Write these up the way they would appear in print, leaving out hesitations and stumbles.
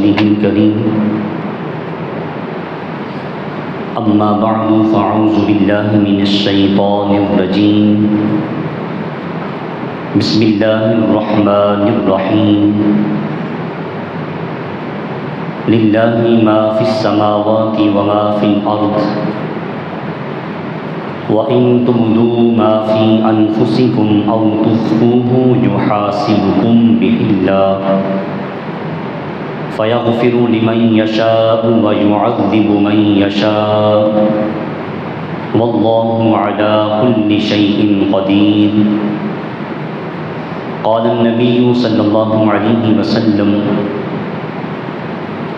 وفضله الكريم أما بعد فأعوذ بالله من الشيطان الرجيم بسم الله الرحمن الرحيم لله ما في السماوات وما في الأرض وَإِن تُبْدُوا مَا فِي أَنفُسِكُمْ أَوْ تُخْفُوهُ يُحَاسِبْكُم بِهِ اللَّهُ فَيَغْفِرُ لِمَن يَشَاءُ وَيُعَذِّبُ مَن يَشَاءُ وَاللَّهُ عَلَى كُلِّ شَيْءٍ قَدِيرٌ قال النبي صلى الله عليه وسلم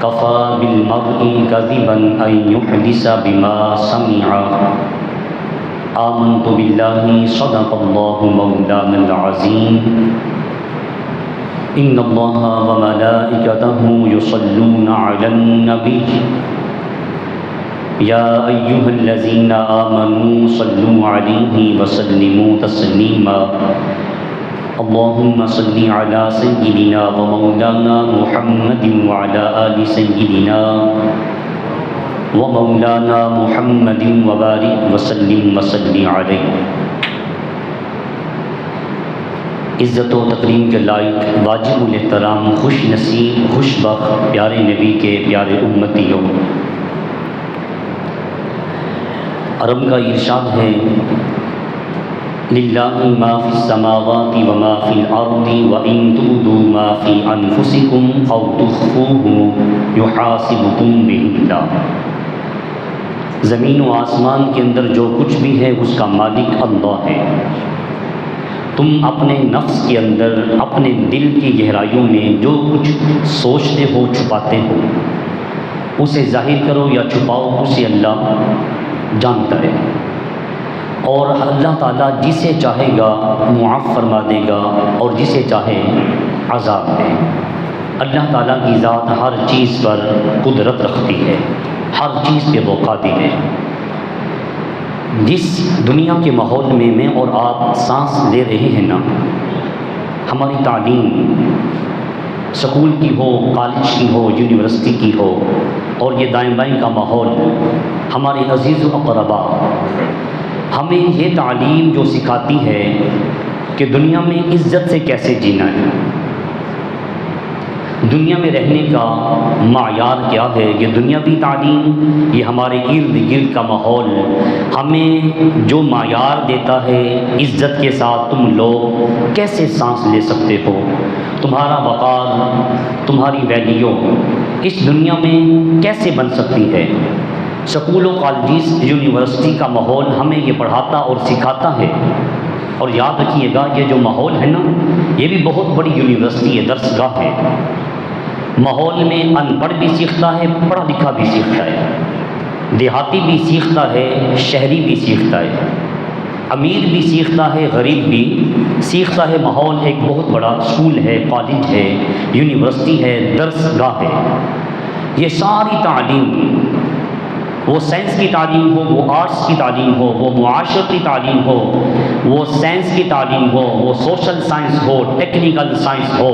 كفى بالمرء كذبا أن يحدث بما سمع آمنت بالله صدق الله مولانا العظيم إن الله وملائكته يصلون على النبي يا أيها الذين آمنوا صلوا عليه وسلموا تسليما اللهم صل على سيدنا ومولانا محمد وعلى آل سيدنا ومولانا محمد وبارک وسلم وصلی علیہ۔ عزت و تکریم کے لائق، واجب الاحترام، خوش نصیب، خوش بخت پیارے نبی کے پیارے امتیوں، عرب کا ارشاد ہے للہ ما فی السماوات وما فی الارض وان تبدوا ما فی انفسکم او تخفوہ یحاسبکم بہ اللہ۔ زمین و آسمان کے اندر جو کچھ بھی ہے اس کا مالک اللہ ہے۔ تم اپنے نفس کے اندر، اپنے دل کی گہرائیوں میں جو کچھ سوچتے ہو، چھپاتے ہو، اسے ظاہر کرو یا چھپاؤ، اسے اللہ جانتا ہے، اور اللہ تعالیٰ جسے چاہے گا معاف فرما دے گا اور جسے چاہے عذاب دے۔ اللہ تعالیٰ کی ذات ہر چیز پر قدرت رکھتی ہے، ہر چیز پہ وہ قادر ہے۔ جس دنیا کے ماحول میں میں اور آپ سانس لے رہے ہیں نا، ہماری تعلیم سکول کی ہو، کالج کی ہو، یونیورسٹی کی ہو، اور یہ دائیں بائیں کا ماحول، ہمارے عزیز و اقربا ہمیں یہ تعلیم جو سکھاتی ہے کہ دنیا میں عزت سے کیسے جینا ہے، دنیا میں رہنے کا معیار کیا ہے، یہ دنیاوی تعلیم، یہ ہمارے ارد گرد کا ماحول ہمیں جو معیار دیتا ہے عزت کے ساتھ تم لوگ کیسے سانس لے سکتے ہو، تمہارا وقار، تمہاری ویلیو اس دنیا میں کیسے بن سکتی ہے۔ سکول و کالجز، یونیورسٹی کا ماحول ہمیں یہ پڑھاتا اور سکھاتا ہے، اور یاد رکھیے گا یہ جو ماحول ہے نا، یہ بھی بہت بڑی یونیورسٹی ہے، درسگاہ ہے۔ ماحول میں ان پڑھ بھی سیکھتا ہے، پڑھا لکھا بھی سیکھتا ہے، دیہاتی بھی سیکھتا ہے، شہری بھی سیکھتا ہے، امیر بھی سیکھتا ہے، غریب بھی سیکھتا ہے۔ ماحول ایک بہت بڑا اسکول ہے، کالج ہے، یونیورسٹی ہے، درسگاہ ہے۔ یہ ساری تعلیم، وہ سائنس کی تعلیم ہو، وہ آرٹس کی تعلیم ہو، وہ معاشرتی تعلیم ہو، وہ سائنس کی تعلیم ہو، وہ سوشل سائنس ہو، ٹیکنیکل سائنس ہو،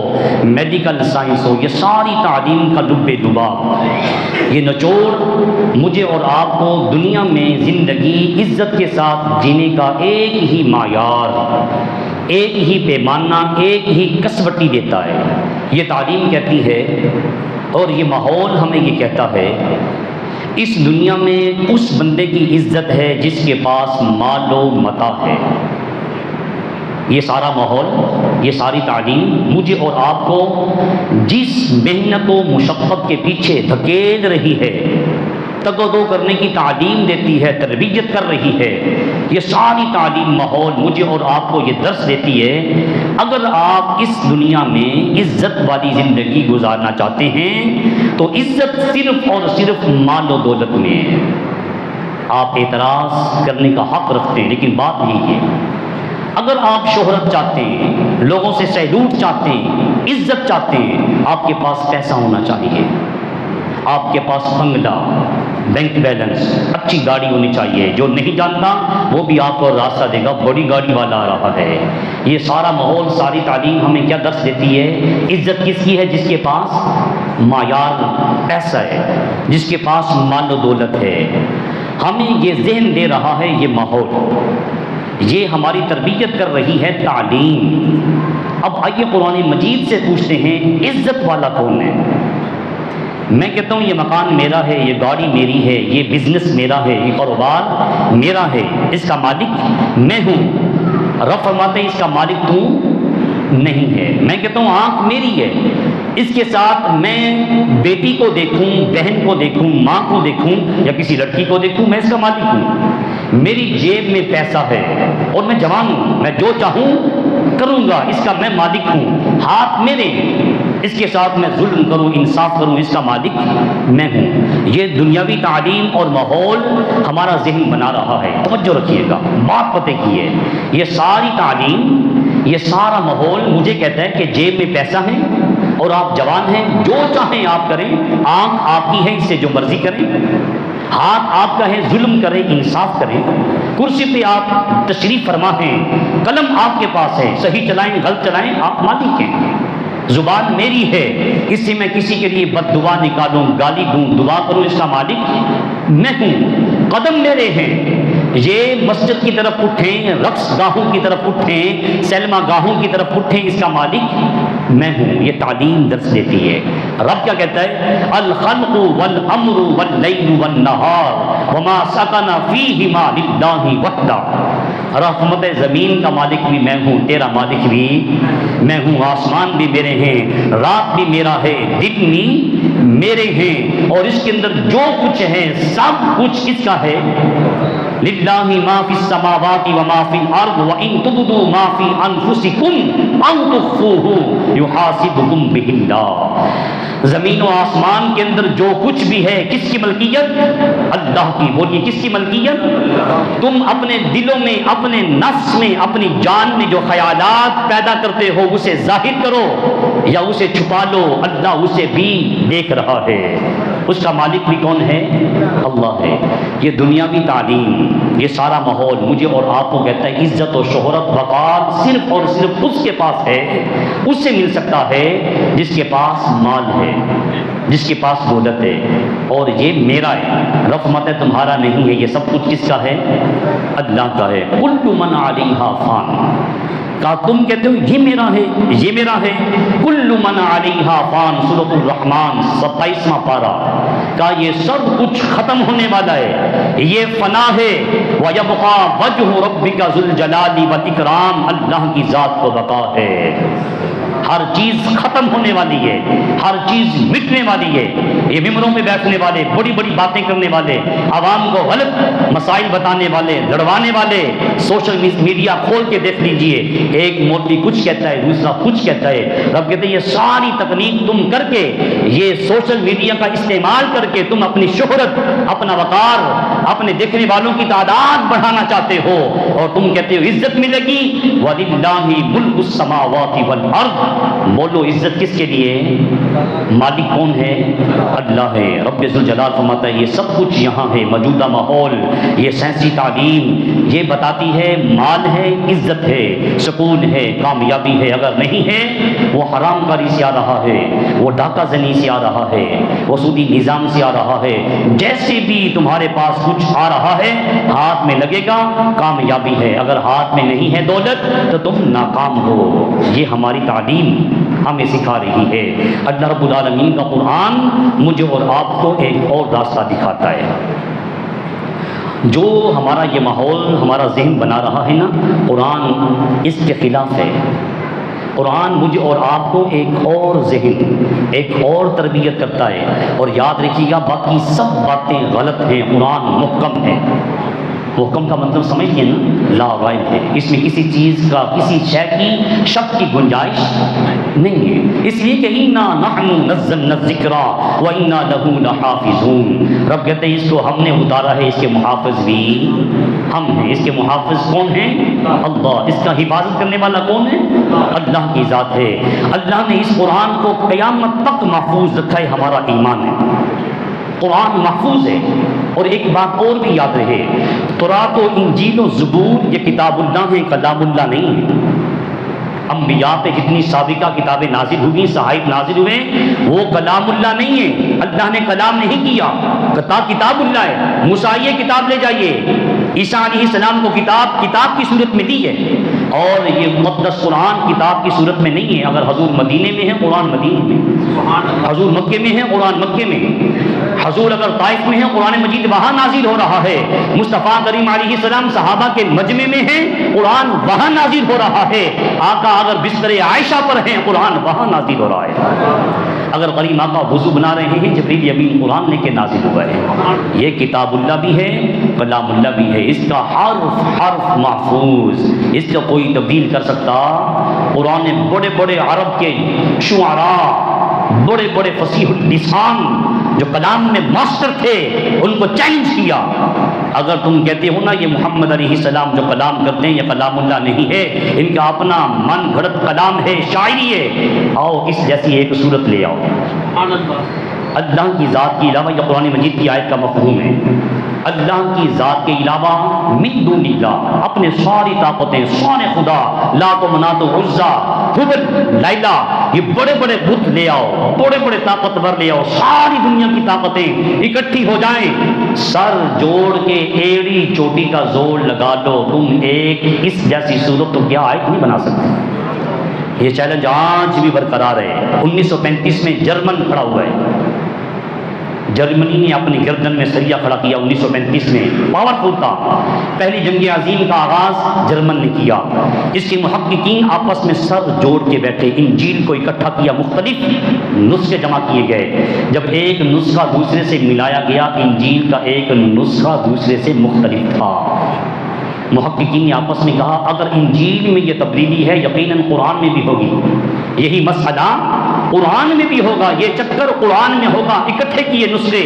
میڈیکل سائنس ہو، یہ ساری تعلیم کا لب لباب، یہ نچوڑ مجھے اور آپ کو دنیا میں زندگی عزت کے ساتھ جینے کا ایک ہی معیار، ایک ہی پیمانہ، ایک ہی کسوٹی دیتا ہے۔ یہ تعلیم کہتی ہے اور یہ ماحول ہمیں یہ کہتا ہے اس دنیا میں اس بندے کی عزت ہے جس کے پاس مال و متاع ہے۔ یہ سارا ماحول، یہ ساری تعلیم مجھے اور آپ کو جس محنت و مشقت کے پیچھے دھکیل رہی ہے، تگ و دو کرنے کی تعلیم دیتی ہے، تربیت کر رہی ہے، یہ ساری تعلیم ماحول مجھے اور آپ کو یہ درس دیتی ہے اگر آپ اس دنیا میں عزت والی زندگی گزارنا چاہتے ہیں تو عزت صرف اور صرف مال و دولت میں ہے۔ آپ اعتراض کرنے کا حق رکھتے ہیں، لیکن بات یہی ہے اگر آپ شہرت چاہتے ہیں، لوگوں سے سیلوٹ چاہتے ہیں، عزت چاہتے ہیں، آپ کے پاس پیسہ ہونا چاہیے، آپ کے پاس بنگلہ، بینک بیلنس، اچھی گاڑی ہونی چاہیے، جو نہیں جانتا وہ بھی آپ کو راستہ دے گا، بڑی گاڑی والا آ رہا ہے۔ یہ سارا ماحول، ساری تعلیم ہمیں کیا درس دیتی ہے؟ عزت کس کی ہے؟ جس کے پاس معیار پیسہ ہے، جس کے پاس مال و دولت ہے۔ ہمیں یہ ذہن دے رہا ہے یہ ماحول، یہ ہماری تربیت کر رہی ہے تعلیم۔ اب آئیے قرآن مجید سے پوچھتے ہیں عزت والا کون ہے؟ میں کہتا ہوں یہ مکان میرا ہے، یہ گاڑی میری ہے، یہ بزنس میرا ہے، یہ کاروبار میرا ہے، اس کا مالک میں ہوں۔ رب فرماتے ہیں اس کا مالک تو نہیں ہے۔ میں کہتا ہوں آنکھ میری ہے، اس کے ساتھ میں بیٹی کو دیکھوں، بہن کو دیکھوں، ماں کو دیکھوں یا کسی لڑکی کو دیکھوں، میں اس کا مالک ہوں۔ میری جیب میں پیسہ ہے اور میں جوان ہوں، میں جو چاہوں کروں گا، اس کا میں مالک ہوں۔ ہاتھ میرے، اس کے ساتھ میں ظلم کروں، انصاف کروں، اس کا مالک میں ہوں۔ یہ دنیاوی تعلیم اور ماحول ہمارا ذہن بنا رہا ہے۔ توجہ رکھیے گا، بات پتہ کی ہے، یہ ساری تعلیم، یہ سارا ماحول مجھے کہتا ہے کہ جیب میں پیسہ ہے اور آپ جوان ہیں، جو چاہیں آپ کریں، آنکھ آپ کی ہے، اس سے جو مرضی کریں، ہاتھ آپ کا ہے، ظلم کریں، انصاف کریں، کرسی پہ آپ تشریف فرما ہیں، قلم آپ کے پاس ہے، صحیح چلائیں غلط چلائیں، آپ مالک ہیں۔ زبان میری ہے، اس سے میں کسی کے لیے بد دعا نکالوں، گالی دوں، دعا کروں، اس کا مالک میں ہوں۔ قدم میرے ہیں، یہ مسجد کی طرف اٹھیں، رقص گاہوں کی طرف اٹھیں، سینما گاہوں کی طرف اٹھیں، اس کا مالک میں ہوں۔ یہ تعلیم درس دیتی ہے۔ رب کیا کہتا ہے؟ الخلق والامر واللیل والنہار وما سکن فیہما للہ وحدہ۔ رحمت زمین کا مالک بھی میں ہوں، تیرا مالک بھی میں ہوں، آسمان بھی میرے ہیں، رات بھی میرا ہے، دن بھی میرے ہیں، اور اس کے اندر جو کچھ ہے سب کچھ کس کا ہے؟ للہ ما فی السماوات وما فی الارض وان تبدوا ما فی انفسکم او تخفوہ یحاسبکم بہ اللہ۔ زمین و آسمان کے اندر جو کچھ بھی ہے کس کی ملکیت؟ اللہ کی۔ بولیے کس کی ملکیت؟ تم اپنے دلوں میں، اپنے نفس میں، اپنی جان میں جو خیالات پیدا کرتے ہو اسے ظاہر کرو یا اسے چھپا لو، اللہ اسے بھی دیکھ رہا ہے۔ اس کا مالک بھی کون ہے؟ اللہ ہے۔ یہ دنیاوی تعلیم، یہ سارا ماحول مجھے اور آپ کو کہتا ہے عزت و شہرت وقار صرف اور صرف اس کے پاس ہے، اس سے مل سکتا ہے جس کے پاس مال ہے، جس کے پاس دولت ہے، اور یہ میرا ہے۔ رب فرماتا ہے تمہارا نہیں ہے، یہ سب کچھ کس کا ہے؟ اللہ کا ہے۔ کل من علیہا فان، کہا تم کہتے ہو یہ میرا ہے، یہ میرا ہے۔ کل من علیہا فان، سورۃ الرحمن 27واں پارہ، کہا یہ سب کچھ ختم ہونے والا ہے، یہ فنا ہے۔ وَيَبْقَى وَجْهُ رَبِّكَ ذُو الْجَلَالِ وَالْإِكْرَامِ، اللہ کی ذات کو بقا ہے۔ ہر چیز ختم ہونے والی ہے، ہر چیز مٹنے والی ہے۔ یہ ممبروں پہ بیٹھنے والے، بڑی بڑی باتیں کرنے والے، عوام کو غلط مسائل بتانے والے، لڑوانے والے، سوشل میڈیا کھول کے دیکھ لیجئے، ایک مولوی کچھ کہتا ہے، دوسرا کچھ کہتا ہے۔ رب کہتے ہیں یہ ساری تکنیک تم کر کے، یہ سوشل میڈیا کا استعمال کر کے تم اپنی شہرت، اپنا وقار، اپنے دیکھنے والوں کی تعداد بڑھانا چاہتے ہو، اور تم کہتے ہو عزت ملے گی۔ وَلِلَّهِ مُلْكُ السَّمَاوَاتِ وَالْأَرْضِ، بولو عزت کس کے لیے؟ مالک کون ہے؟ اللہ ہے۔ رب ذوالجلال فرماتا ہے یہ سب کچھ یہاں ہے، موجودہ ماحول، یہ سائنسی تعلیم یہ بتاتی ہے مال ہے، عزت ہے، سکون ہے، کامیابی ہے۔ اگر نہیں ہے وہ حرام کاری سے آ رہا ہے، وہ ڈاکہ زنی سے آ رہا ہے، وہ سودی نظام سے آ رہا ہے۔ جیسے بھی تمہارے پاس کچھ آ رہا ہے ہاتھ میں لگے گا کامیابی ہے، اگر ہاتھ میں نہیں ہے دولت تو تم ناکام ہو۔ یہ ہماری تعلیم ہمیں سکھا رہی ہے۔ اللہ رب العالمین کا قرآن مجھے اور آپ کو ایک اور راستہ دکھاتا ہے۔ جو ہمارا یہ ماحول، ہمارا ذہن بنا رہا ہے نا، قرآن اس کے خلاف ہے۔ قرآن مجھے اور آپ کو ایک اور ذہن، ایک اور تربیت کرتا ہے، اور یاد رکھیے گا باقی سب باتیں غلط ہیں، قرآن محکم ہے۔ محکم کا مطلب سمجھئے نا، لا رائب ہے، اس میں کسی چیز کا، کسی شے کی شک کی گنجائش نہیں ہے۔ اس لیے کہ اِنَّا نَحْنُ نَزَّلْنَا الذِّكْرَ وَإِنَّا لَهُ لَحَافِظُونَ، رب کہتے ہیں اس کو ہم نے اتارا ہے، اس کے محافظ بھی ہم ہیں۔ اس کے محافظ کون ہیں؟ اللہ۔ اس کا حفاظت کرنے والا کون ہے؟ اللہ کی ذات ہے۔ اللہ نے اس قرآن کو قیامت تک محفوظ رکھا ہے، ہمارا ایمان ہے۔ قرآن محفوظ ہے۔ اور ایک بات اور بھی یاد رہے، تورات و انجیل و زبور یہ کتاب اللہ ہیں، کلام اللہ نہیں ہے۔ انبیاء پہ جتنی سابقہ کتابیں نازل ہوئی، صحائف نازل ہوئے، وہ کلام اللہ نہیں ہے، اللہ نے کلام نہیں کیا، کتاب اللہ ہے۔ موسیٰ یہ کتاب لے جائیے، عیسیٰ علیہ السلام کو کتاب کی صورت میں دی ہے، اور یہ مقدس قرآن کتاب کی صورت میں نہیں ہے۔ اگر حضور مدینے میں ہے، قرآن مدینے میں، حضور مکے میں ہے، قرآن مکے میں، حضور اگر طائف میں ہے، قرآن مجید وہاں نازل ہو رہا ہے۔ مصطفیٰ کریم علیہ السلام صحابہ کے مجمع میں ہیں، قرآن وہاں نازل ہو رہا ہے۔ آقا اگر بستر عائشہ پر ہیں، قرآن وہاں نازل ہو رہا ہے۔ اگر غریب آقا وضو بنا رہے ہیں، جبریل امین قرآن لے کے نازل ہوا ہے۔ یہ کتاب اللہ بھی ہے، کلام اللہ بھی ہے، اس کا حرف حرف محفوظ، اس کا کوئی تبدیل کر سکتا؟ قرآن نے بڑے بڑے عرب کے شعراء، بڑے بڑے فصیح اللسان جو کلام میں ماسٹر تھے، ان کو چیلنج کیا۔ اگر تم کہتے ہو نا یہ محمد علیہ السلام جو کلام کرتے ہیں یہ کلام اللہ نہیں ہے، ان کا اپنا من گھڑت کلام ہے، شاعری ہے، آؤ اس جیسی ایک صورت لے آؤ۔ اللہ کی ذات کے علاوہ، یہ قرآن مجید کی آیت کا مفہوم ہے، اللہ کی ذات کے علاوہ من دون اللہ، اپنے ساری طاقتیں، سارے خدا، لات و منات و عزا، حبل، لیلا، یہ بڑے بڑے بت لے آؤ، بڑے بڑے طاقتور لے آؤ، ساری دنیا کی طاقتیں اکٹھی ہو جائیں، سر جوڑ کے ایڑی چوٹی کا زور لگا دو، تم ایک اس جیسی صورت تو کیا آیت نہیں بنا سکتے۔ یہ چیلنج آج بھی برقرار ہے۔ 1935 میں جرمن کھڑا ہوا ہے، جرمنی نے اپنی گردن میں سریہ کھڑا کیا 1935 میں، پاورفل تھا۔ پہلی جنگ عظیم کا آغاز جرمن نے کیا۔ اس کے محققین آپس میں سر جوڑ کے بیٹھے، انجیل کو اکٹھا کیا، مختلف نسخے جمع کیے گئے۔ جب ایک نسخہ دوسرے سے ملایا گیا، انجیل کا ایک نسخہ دوسرے سے مختلف تھا۔ محققین نے آپس میں کہا اگر انجیل میں یہ تبدیلی ہے، یقیناً قرآن میں بھی ہوگی، یہی مسئلہ قرآن میں بھی ہوگا، یہ چکر قرآن میں ہوگا۔ اکٹھے کیے نسخے،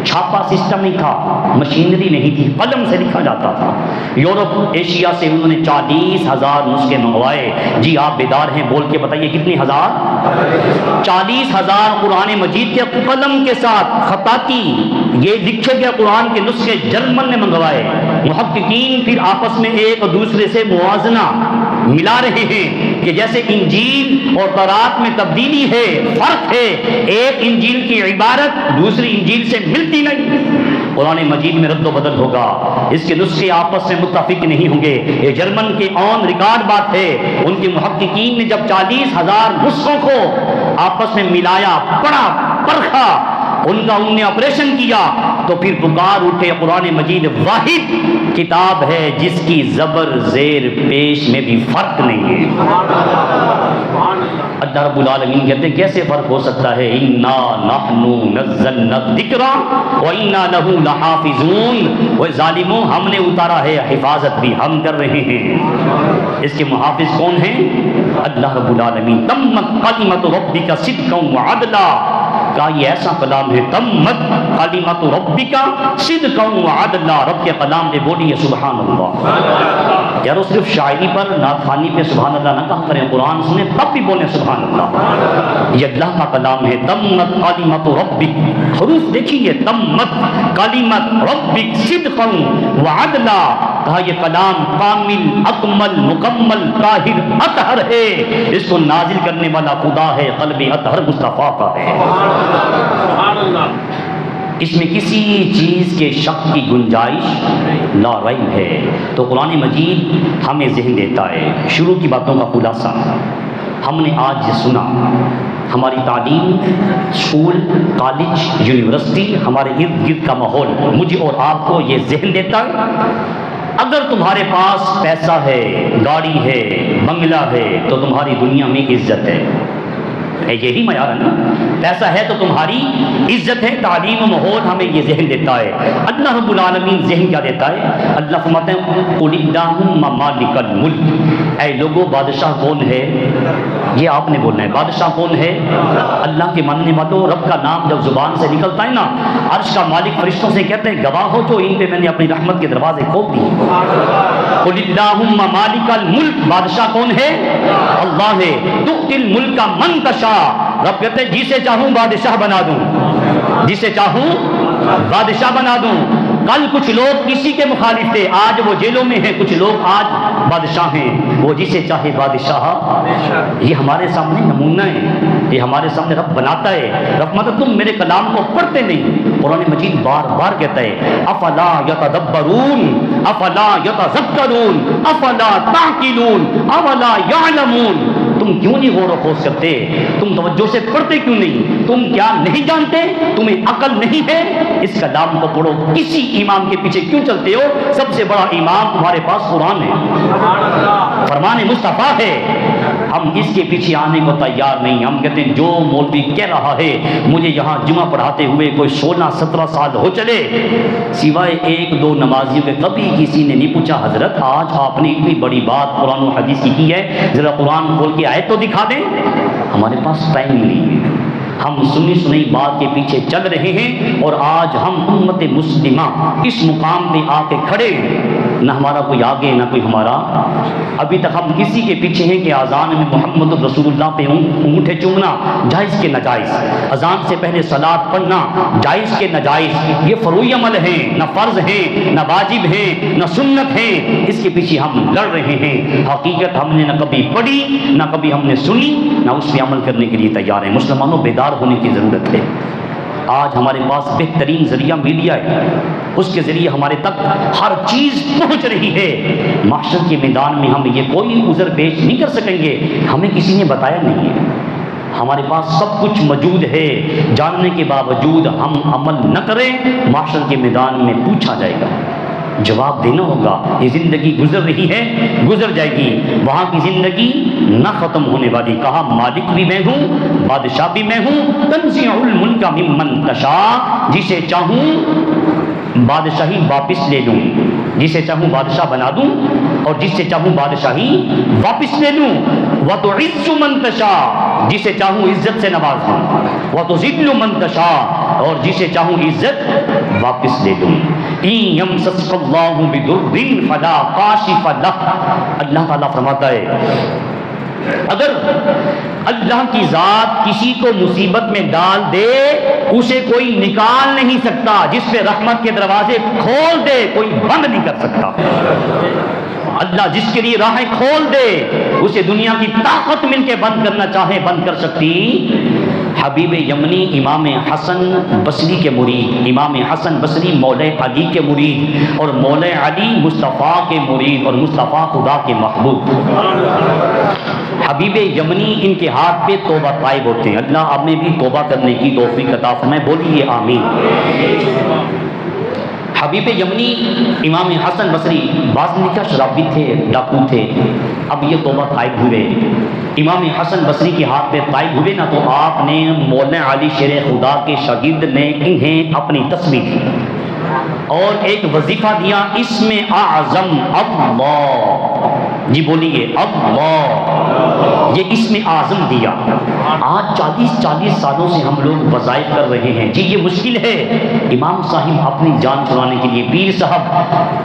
چھاپا سسٹم نہیں تھا، مشینری نہیں تھی، قلم سے لکھا جاتا تھا۔ یورپ ایشیا سے انہوں نے 40,000 نسخے منگوائے۔ جی آپ بیدار ہیں، بول کے بتائیے کتنی ہزار؟ 40,000 قرآن مجید کے قلم کے ساتھ خطاطی، یہ لکھے گئے قرآن کے نسخے جرمن نے منگوائے۔ محققین پھر آپس میں ایک دوسرے سے موازنہ ملا رہے ہیں کہ جیسے انجیل اور تورات میں تبدیلی ہے، فرق ہے، ایک انجیل کی عبارت دوسری انجیل سے ملتی نہیں، قرآن مجید میں رد و بدل ہوگا، اس کے نسخے آپس میں متفق نہیں ہوں گے۔ یہ جرمن کی آن ریکارڈ بات ہے۔ ان کے محققین نے جب 40,000 نسخوں کو آپس میں ملایا، پڑھا، پرکھا، انہوں نے آپریشن کیا، تو پھر پکار اٹھے قرآن مجید واحد کتاب ہے جس کی زبر زیر پیش میں بھی فرق نہیں ہے۔ اللہ رب العالمین کہتے ہیں کیسے فرق ہو سکتا ہے؟ انا نحن نزلنا الذکر وانا له لحافظون، وہ ظالموں ہم نے اتارا ہے، حفاظت بھی ہم کر رہے ہیں۔ اس کے محافظ کون ہیں؟ اللہ رب العالمین۔ تمت کلمۃ ربک صدقا وعدلا، کا یہ ایسا کلام ہے، تمت کلمۃ ربک صدقا وعدلا، رب کے کلام پہ بولیے سبحان اللہ۔ یارو صرف شاعری پر، نعت خوانی پہ سبحان اللہ نہ کہا کریں، قرآن سنیں تب بھی بولیں سبحان اللہ۔ یہ اللہ کا کلام ہے، تمت کلمۃ ربک، حروف دیکھیے، تمت کلمۃ ربک صدقا وعدلا، کہا یہ کلام کامل، اکمل، مکمل، طاہر، اطہر ہے، اس کو نازل کرنے والا خدا ہے، قلب اطہر مصطفیٰ کا ہے۔ اس میں کسی چیز کے شک کی گنجائش لا ریب ہے۔ تو قرآن مجید ہمیں ذہن دیتا ہے۔ شروع کی باتوں کا خلاصہ ہم نے آج سنا، ہماری تعلیم، اسکول، کالج، یونیورسٹی، ہمارے ارد گرد کا ماحول مجھے اور آپ کو یہ ذہن دیتا ہے اگر تمہارے پاس پیسہ ہے، گاڑی ہے، بنگلہ ہے، تو تمہاری دنیا میں عزت ہے۔ یہی معیار ہے نا، پیسہ ہے تو تمہاری عزت ہے۔ تعلیم و ماحول ہمیں یہ ذہن دیتا ہے۔ اللہ رب العالمین ذہن کیا دیتا ہے؟ اللہ فرماتے ہیں قل اللہم مالک الملک، اے لوگو بادشاہ کون ہے؟ یہ آپ نے بولنا ہے، بادشاہ کون ہے؟ اللہ کے ماننے والوں، رب کا نام جب زبان سے نکلتا ہے نا، عرش کا مالک فرشتوں سے کہتے ہیں گواہ ہو جو ان پہ میں نے اپنی رحمت کے دروازے کھول دیے۔ قل اللہم مالک الملک، بادشاہ کون ہے؟ اللہ ہے۔ تؤتی الملک من تشاء، رب کہتے ہیں جسے چاہوں بادشاہ بنا دوں، جسے چاہوں بادشاہ بنا دوں۔ کل کچھ لوگ کسی کے مخالف تھے، آج وہ جیلوں میں ہیں، کچھ لوگ آج بادشاہ ہیں، وہ جسے چاہے بادشاہ۔ یہ ہمارے سامنے نمونہ ہے، یہ ہمارے سامنے رب بناتا ہے۔ رب مطلب تم میرے کلام کو پڑھتے نہیں، قرآن مجید بار بار کہتا ہے افلا یتدبرون افلا یتذکرون افلا تعقلون افلا یعلمون۔ تم کیوں نہیں غور و خوض کرتے؟ تم توجہ سے پڑھتے کیوں نہیں؟ تم کیا نہیں جانتے؟ تمہیں عقل نہیں ہے؟ اس کلام کو پڑھو، کسی امام کے پیچھے کیوں چلتے ہو؟ سب سے بڑا امام تمہارے پاس قرآن ہے، فرمان مصطفیٰ ہے۔ ہم اس کے پیچھے آنے کو تیار نہیں۔ ہم کہتے ہیں جو مولوی کہہ رہا ہے، مجھے یہاں جمعہ پڑھاتے ہوئے کوئی 16-17 سال ہو چلے، سوائے 1-2 نمازیوں کے کبھی کسی نے نہیں پوچھا حضرت آج آپ نے اتنی بڑی بات قرآن و حدیث کی ہے، ذرا قرآن کھول کے آیت تو دکھا دیں۔ ہمارے پاس ٹائم ہی نہیں ہے، ہم سنی سنی بات کے پیچھے چل رہے ہیں، اور آج ہم امت مسلمہ اس مقام پہ آ کے کھڑے ہیں، نہ ہمارا کوئی آگے نہ کوئی ہمارا۔ ابھی تک ہم کسی کے پیچھے ہیں کہ اذان میں محمد رسول اللہ پہ انگوٹھے چومنا جائز کے ناجائز، اذان سے پہلے صلاۃ پڑھنا جائز کے ناجائز، یہ فروعی عمل ہیں، نہ فرض ہیں نہ واجب ہیں نہ سنت ہیں، اس کے پیچھے ہم لڑ رہے ہیں۔ حقیقت ہم نے نہ کبھی پڑھی نہ کبھی ہم نے سنی، نہ اس پہ عمل کرنے کے لیے تیار ہیں۔ مسلمانوں بیدار ہونے کی ضرورت ہے۔ آج ہمارے پاس بہترین ذریعہ میڈیا ہے، اس کے ذریعے ہمارے تک ہر چیز پہنچ رہی ہے۔ معاشر کے میدان میں ہم یہ کوئی عذر پیش نہیں کر سکیں گے، ہمیں کسی نے بتایا نہیں ہے، ہمارے پاس سب کچھ موجود ہے، جاننے کے باوجود ہم عمل نہ کریں، معاشر کے میدان میں پوچھا جائے گا، جواب دینا ہوگا۔ یہ زندگی گزر رہی ہے، گزر جائے گی، وہاں کی زندگی نہ ختم ہونے والی۔ کہا مالک بھی میں ہوں، بادشاہ بھی میں ہوں، تنزع الملک ممن تشاء، جسے چاہوں بادشاہی واپس لے لوں، جسے چاہوں بادشاہ بنا دوں اور جس سے چاہوں بادشاہی واپس لے لوں۔ وتعز من تشاء، جسے چاہوں عزت سے نواز دوں، وتذل من تشاء، اور جسے چاہوں عزت واپس لے لوں۔ ان یمسسک اللہ بضر فلا کاشف لہ، اللہ تعالیٰ فرماتا ہے اگر اللہ کی ذات کسی کو مصیبت میں ڈال دے اسے کوئی نکال نہیں سکتا، جس پہ رحمت کے دروازے کھول دے کوئی بند نہیں کر سکتا۔ اللہ جس کے لیے راہیں کھول دے اسے دنیا کی طاقت مل کے بند کرنا چاہے بند کر سکتی۔ حبیب یمنی امام حسن بصری کے مرید، امام حسن بصری مولا علی کے مرید، اور مولا علی مصطفیٰ کے مرید، اور مصطفیٰ خدا کے محبوب۔ حبیب یمنی ان کے ہاتھ پہ توبہ طائب ہوتے ہیں، اللہ آپ نے بھی توبہ کرنے کی توفیق عطا فرمائے، بولیے آمین۔ حبیب یمنی امام حسن بصری بعض نے کیا شرابی تھے، ڈاکو تھے، اب یہ توبہ طائب ہوئے، امام حسن بصری کے ہاتھ پہ طائب ہوئے نا، تو آپ نے مولانا علی شیر خدا کے شاگرد نے انہیں اپنی تصویر دی اور ایک وظیفہ دیا، اس میں اعظم اللہ، جی بولیے اللہ، یہ اس میں اعظم دیا۔ آج 40 سالوں سے ہم لوگ وظائف کر رہے ہیں، جی یہ مشکل ہے۔ امام صاحب اپنی جان چھڑانے کے لیے، پیر صاحب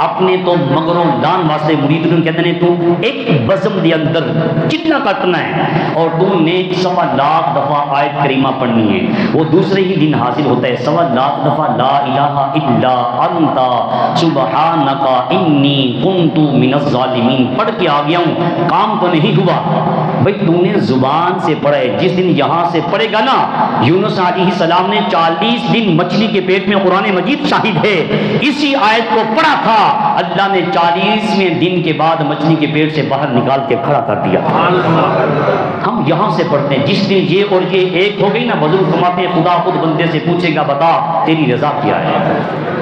اپنے تو مگروں دان واسطے مرید نے کہتے ہیں تو ایک بزم دے اندر جتنا کٹنا ہے، اور تو نے 1.25 لاکھ دفعہ آیت کریمہ پڑھنی ہے، وہ دوسرے ہی دن حاضر ہوتا ہے 1.25 لاکھ دفعہ لا الہ الا انت سبحانک انی کنت من الظالمین پڑھ کے آ گیا ہوں، کام تو نہیں ہوا۔ بھئی تو نے زبان سے پڑھا ہے، جس دن یہاں سے پڑھے گا نا، یونس علیہ السلام نے 40 دن مچھلی کے پیٹ میں، قرآن مجید شاہد ہے، اسی آیت کو پڑھا تھا، اللہ نے 40ویں دن کے بعد مچھلی کے پیٹ سے باہر نکال کے کھڑا کر دیا۔ ہم یہاں سے پڑھتے ہیں، جس دن یہ اور یہ ایک ہو گئی نا، بزرگ فرماتے ہیں خدا خود بندے سے پوچھے گا بتا تیری رضا کیا ہے۔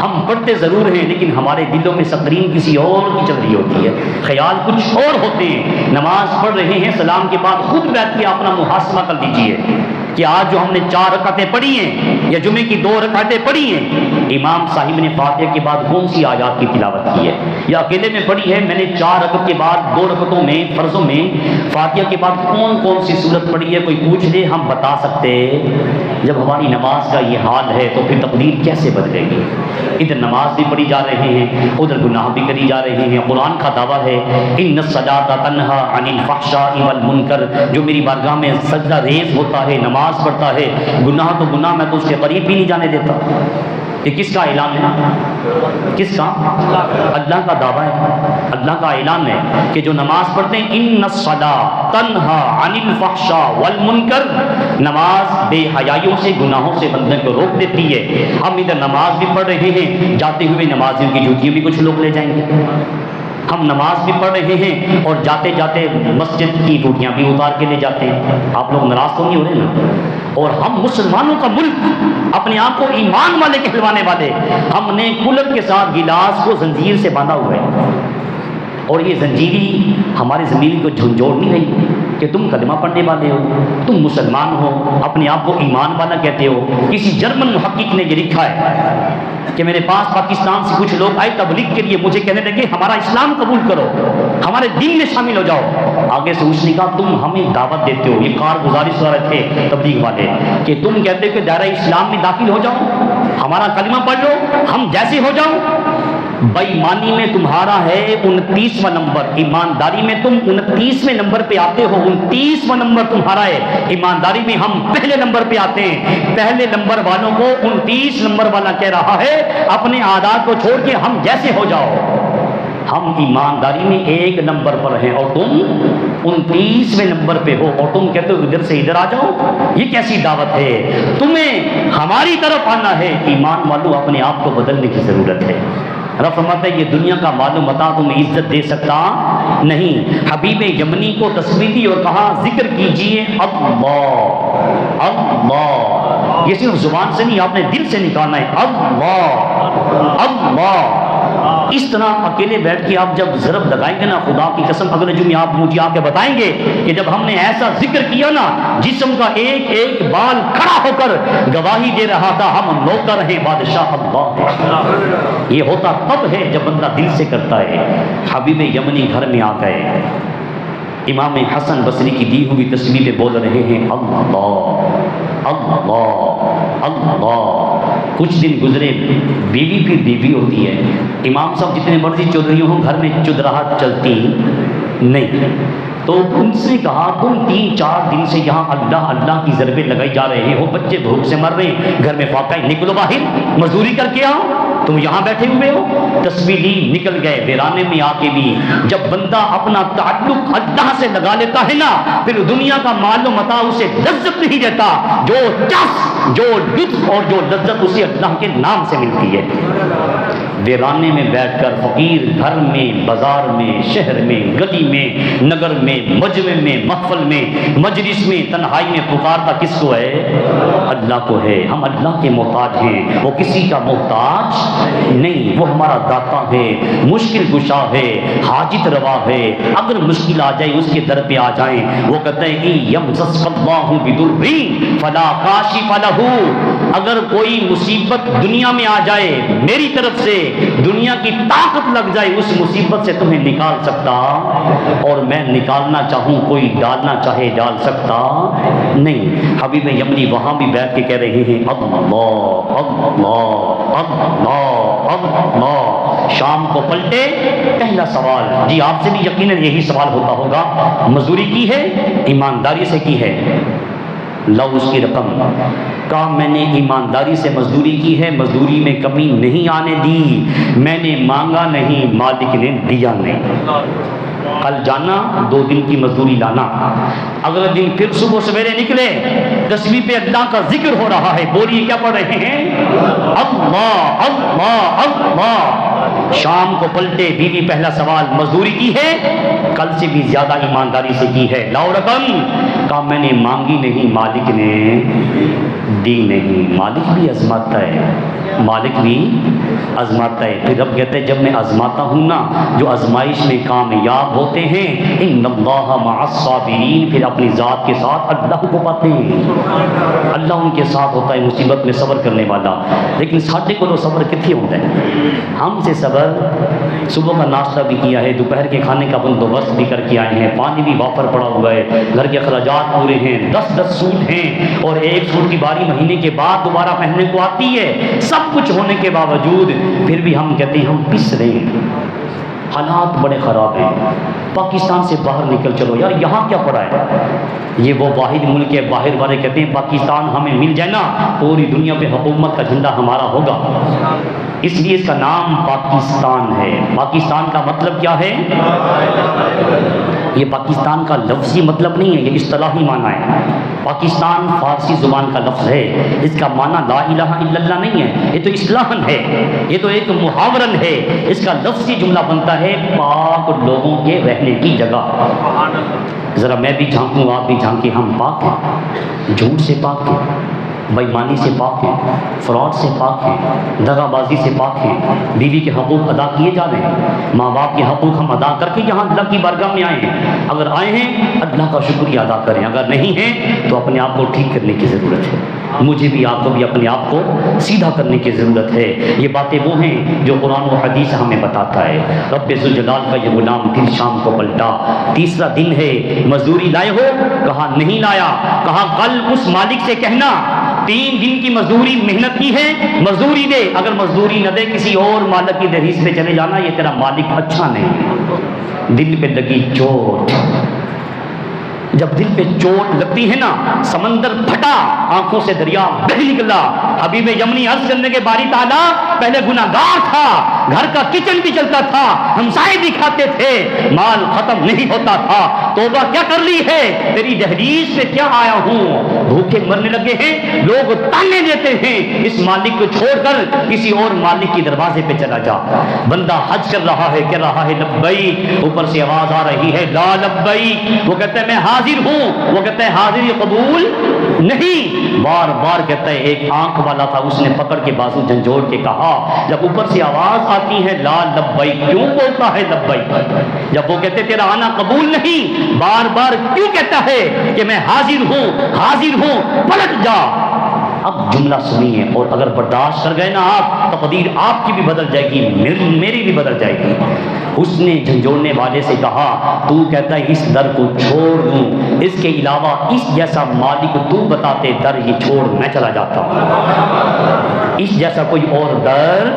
ہم پڑھتے ضرور ہیں لیکن ہمارے دلوں میں سکرین کسی اور کی چل رہی ہوتی ہے، خیال کچھ اور ہوتے ہیں۔ نماز پڑھ رہے ہیں، سلام کے بعد خود بیٹھ کے اپنا محاسبہ کر لیجئے کہ آج جو ہم نے 4 رکعتیں پڑھی ہیں یا جمعے کی 2 رکعتیں پڑھی ہیں، امام صاحب نے فاتحہ کے بعد کون سی آیات کی تلاوت کی ہے، یا اکیلے میں پڑھی ہے میں نے 4 رکعت کے بعد 2 رکعتوں میں فرضوں میں فاتحہ کے بعد کون کون سی سورت پڑھی ہے، کوئی پوچھ لے ہم بتا سکتے؟ جب ہماری نماز کا یہ حال ہے تو پھر تقدیر کیسے بدلے گی؟ ادھر نماز بھی پڑھی جا رہے ہیں، ادھر گناہ بھی کری جا رہے ہیں۔ قرآن کا دعویٰ ہے ان الصلاۃ تنہی عن الفحشاء والمنکر، جو میری بارگاہ میں سجدہ ریز ہوتا ہے، نماز پڑھتا ہے، گناہ تو گناہ میں تو اس کے قریب بھی نہیں جانے دیتا۔ یہ کس کا اعلان ہے؟ کس کا؟ اللہ کا دعویٰ ہے، اللہ کا اعلان ہے کہ جو نماز پڑھتے ہیں ان الصلاۃ تنہا عن الفحشاء والمنکر، نماز بے حیائیوں سے، گناہوں سے بندے کو روک دیتی ہے۔ ہم ادھر نماز بھی پڑھ رہے ہیں، جاتے ہوئے نمازیوں کی جوتیاں بھی کچھ لوگ لے جائیں گے۔ ہم نماز بھی پڑھ رہے ہیں اور جاتے جاتے مسجد کی ٹوٹیاں بھی اتار کے لے جاتے ہیں۔ آپ لوگ ناراض تو نہیں ہو رہے نا؟ اور ہم مسلمانوں کا ملک، اپنے آپ کو ایمان والے کہلوانے والے، ہم نے کولر کے ساتھ گلاس کو زنجیر سے باندھا ہوا ہے، اور یہ زنجیری ہماری زمین کو جھنجھوڑ نہیں رہی کہ تم کلمہ پڑھنے والے ہو، تم مسلمان ہو، اپنے آپ کو ایمان والا کہتے ہو۔ کسی جرمن محقق نے یہ لکھا ہے کہ میرے پاس پاکستان سے کچھ لوگ آئے تبلیغ کے لیے، مجھے کہنے لگے ہمارا اسلام قبول کرو، ہمارے دین میں شامل ہو جاؤ۔ آگے سے اس نے کہا تم ہمیں دعوت دیتے ہو، یہ کارگزارش ہو رہے تھے تبلیغ والے، کہ تم کہتے ہو کہ دائرہ اسلام میں داخل ہو جاؤ، ہمارا کلمہ پڑھ لو، ہم جیسے ہو جاؤ۔ بےایمانی میں تمہارا ہے 29واں نمبر، ایمانداری میں تم 29ویں نمبر پہ آتے ہو، 29واں نمبر تمہارا ہے، ایمانداری میں ہم پہلے نمبر پہ آتے ہیں۔ پہلے نمبر والوں کو 29 نمبر والا کہہ رہا ہے اپنے عادات کو چھوڑ کے ہم جیسے ہو جاؤ۔ ہم ایمانداری میں 1 نمبر پر ہیں اور تم 29ویں نمبر پہ ہو، اور تم کہتے ہو ادھر سے ادھر آ جاؤ۔ یہ کیسی دعوت ہے؟ تمہیں ہماری طرف آنا ہے۔ ایمان والو، اپنے آپ کو بدلنے کی ضرورت ہے۔ رب فرماتا ہے یہ دنیا کا مال و متاع تمہیں عزت دے سکتا نہیں۔ حبیب یمنی کو تسبیح دی اور کہا ذکر کیجئے اللہ اللہ، یہ صرف زبان سے نہیں، آپ نے دل سے نکالنا ہے، اللہ اللہ۔ اس طرح اکیلے بیٹھ کے آپ جب ضرب لگائیں گے نا، خدا کی قسم اگلے جمعے آپ مجھے آ کے بتائیں گے کہ جب ہم نے ایسا ذکر کیا نا، جسم کا ایک ایک بال کھڑا ہو کر گواہی دے رہا تھا ہم نوکر ہیں بادشاہ اللہ۔ یہ ہوتا تب ہے جب بندہ دل سے کرتا ہے۔ حبیب یمنی گھر میں آ گئے، امام حسن بصری کی دی ہوئی تسبیح پہ بول رہے ہیں اللہ اللہ اللہ۔ کچھ دن گزرے، بیوی پھر بیوی ہوتی ہے۔ امام صاحب جتنے مرضی چودھری ہوں، گھر میں چودراہٹ چلتی نہیں، تو ان سے کہا تم 3-4 دن سے یہاں اللہ اللہ کی ضربیں لگائی جا رہے ہو، بچے بھوک سے مر رہے ہیں، گھر میں فاقہ ہے، نکلو باہر مزدوری کر کے آؤ، تم یہاں بیٹھے ہوئے ہو۔ تسبیح لی، نکل گئے۔ ویرانے میں آ کے بھی جب بندہ اپنا تعلق اللہ سے لگا لیتا ہے نا، پھر دنیا کا مال و متاع اسے لذت نہیں دیتا۔ جو چس، جو لطف اور جو لذت اسے اللہ کے نام سے ملتی ہے۔ ویرانے میں بیٹھ کر فقیر گھر میں، بازار میں، شہر میں، گلی میں، نگر میں، مجمع میں، محفل میں، مجلس میں، تنہائی میں پکارتا کس کو ہے؟ اللہ کو ہے۔ ہم اللہ کے محتاج ہیں، وہ کسی کا محتاج نہیں، وہ ہمارا داتا ہے، مشکل کشا ہے، حاجت روا ہے۔ اگر مشکل آ جائے اس کے در پہ آ جائیں، وہ کہتے ہیں یمسسک اللہ بضر فلا کاشف لہ، اگر کوئی مصیبت دنیا میں آ جائے میری طرف سے، دنیا کی طاقت لگ جائے، اس مصیبت سے تمہیں نکال سکتا، اور میں نکالنا چاہوں کوئی ڈالنا چاہے ڈال سکتا نہیں۔ حبیب یمنی وہاں بھی بیٹھ کے کہہ رہے ہیں اللہ اللہ اللہ اللہ۔ شام کو پلٹے، پہلا سوال، جی آپ سے بھی یقیناً یہی سوال ہوتا ہوگا، مزدوری کی ہے؟ ایمانداری سے کی ہے؟ لو اس کی رقم، کہا میں نے ایمانداری سے مزدوری کی ہے، مزدوری میں کمی نہیں آنے دی، میں نے مانگا نہیں، مالک نے دیا نہیں۔ کل جانا، 2 دن کی مزدوری لانا، اگلے دن پھر صبح سویرے نکلے، تسبیح پہ اللہ کا ذکر ہو رہا ہے، بولیے کیا پڑھ رہے ہیں؟ اللہ اللہ اللہ۔ شام کو پلٹے، بیوی پہلا سوال، مزدوری کی ہے؟ کل سے بھی زیادہ ایمانداری سے کی ہے، لاؤ رقم، کہا میں نے مانگی نہیں، مالک نے دی نہیں۔ مالک بھی آزماتا ہے، مالک بھی آزماتا ہے۔ پھر رب کہتے ہیں جب میں آزماتا ہوں نا، جو آزمائش میں کامیاب ہوتے ہیں، ان اللہ مع الصابرین، پھر اپنی ذات کے ساتھ اللہ کو پاتے ہیں، اللہ ان کے ساتھ ہوتا ہے مصیبت میں صبر کرنے والا۔ لیکن ساڈے کو تو صبر کتنے ہوتا ہے؟ ہم سے صبر، صبح کا ناشتہ بھی کیا ہے، دوپہر کے کھانے کا بندوبست بھی کر کے آئے ہیں، پانی بھی وافر پڑا ہوا ہے، گھر کے اخراجات پورے ہیں، 10 سوٹ ہیں، اور ایک سوٹ کی باری مہینے کے بعد دوبارہ پہننے کو آتی ہے۔ سب کچھ ہونے کے باوجود پھر بھی ہم کہتے ہیں ہم پس رہے ہیں، حالات بڑے خراب ہیں۔ پاکستان سے باہر نکل چلو یار، یہاں کیا پڑا ہے؟ یہ وہ واحد ملک ہے، باہر والے کہتے ہیں پاکستان ہمیں مل جائے نا پوری دنیا پہ حکومت کا جھنڈا ہمارا ہوگا، اس لیے اس کا نام پاکستان ہے۔ پاکستان کا مطلب کیا ہے؟ یہ پاکستان کا لفظی مطلب نہیں ہے، یہ اصطلاحی معنی ہے۔ پاکستان فارسی زبان کا لفظ ہے، اس کا معنی لا الہ الا اللہ نہیں ہے، یہ تو اصطلاحاً ہے، یہ تو ایک محاورن ہے، اس کا لفظی جملہ بنتا ہے پاک لوگوں کے رہنے کی جگہ۔ ذرا میں بھی جھانکوں، آپ بھی جھانکیں، ہم پاک ہیں، جھوٹ سے پاک ہیں، بےایمانی سے پاک ہیں، فراڈ سے پاک ہیں، دغا بازی سے پاک ہیں، بیوی کے حقوق ادا کیے جا رہے ہیں، ماں باپ کے حقوق ہم ادا کر کے یہاں اللہ کی بارگاہ میں آئے ہیں۔ اگر آئے ہیں اللہ کا شکریہ ادا کریں، اگر نہیں ہیں تو اپنے آپ کو ٹھیک کرنے کی ضرورت ہے، مجھے بھی آپ کو بھی اپنے آپ کو سیدھا کرنے کی ضرورت ہے۔ یہ باتیں وہ ہیں جو قرآن و حدیث ہمیں بتاتا ہے۔ رب ذوالجلال کا یہ غلام پھر شام کو پلٹا، تیسرا دن ہے، مزدوری لائے ہو؟ کہا نہیں لایا۔ کہا کل اس مالک سے کہنا 3 دن کی مزدوری محنت کی ہے، مزدوری دے، اگر مزدوری نہ دے کسی اور مالک کی دہلیز پہ چلے جانا، یہ تیرا مالک اچھا نہیں۔ دل پہ لگی چوٹ، جب دل پہ چوٹ لگتی ہے نا، سمندر پھٹا، آنکھوں سے دریا بہہ نکلا۔ حبیب یمنی عرض کرنے کے باری تعالیٰ پہلے گناہگار تھا، گھر کا کچن بھی چلتا تھا، ہمسائے بھی کھاتے تھے، مال ختم نہیں ہوتا تھا، توبہ کیا کر لی ہے، تیری دہلیز پہ کیا آیا ہوں، بھوکے مرنے لگے ہیں، لوگ تانے دیتے ہیں اس مالک کو چھوڑ کر کسی اور مالک کی دروازے پہ چلا جا۔ بندہ حج کر رہا ہے، کہہ رہا ہے لبیک، اوپر سے آواز آ رہی ہے لا لبیک، وہ کہتا ہے میں حاضر ہوں، وہ کہتا ہے حاضری قبول نہیں، بار بار کہتا ہے۔ ایک آنکھ والا تھا، اس نے پکڑ کے بازو جھنجھوڑ کے کہا جب اوپر سے آواز آتی ہے لا لبیک، کیوں بولتا ہے لبیک؟ جب وہ کہتے تیرا آنا قبول نہیں، بار بار کیوں کہتا ہے کہ میں حاضر ہوں، حاضر ہوں، پلٹ جا۔ اب جملہ سنیے، اور اگر برداشت کر گئے نا آپ، تقدیر آپ کی بھی بدل جائے گی، میری بھی بدل جائے گی۔ اس نے جھنجھوڑنے والے سے کہا تو کہتا ہے اس در کو چھوڑ دوں، اس کے علاوہ اس جیسا مالک تو بتاتے در یہ چھوڑ میں چلا جاتا ہوں، اس جیسا کوئی اور در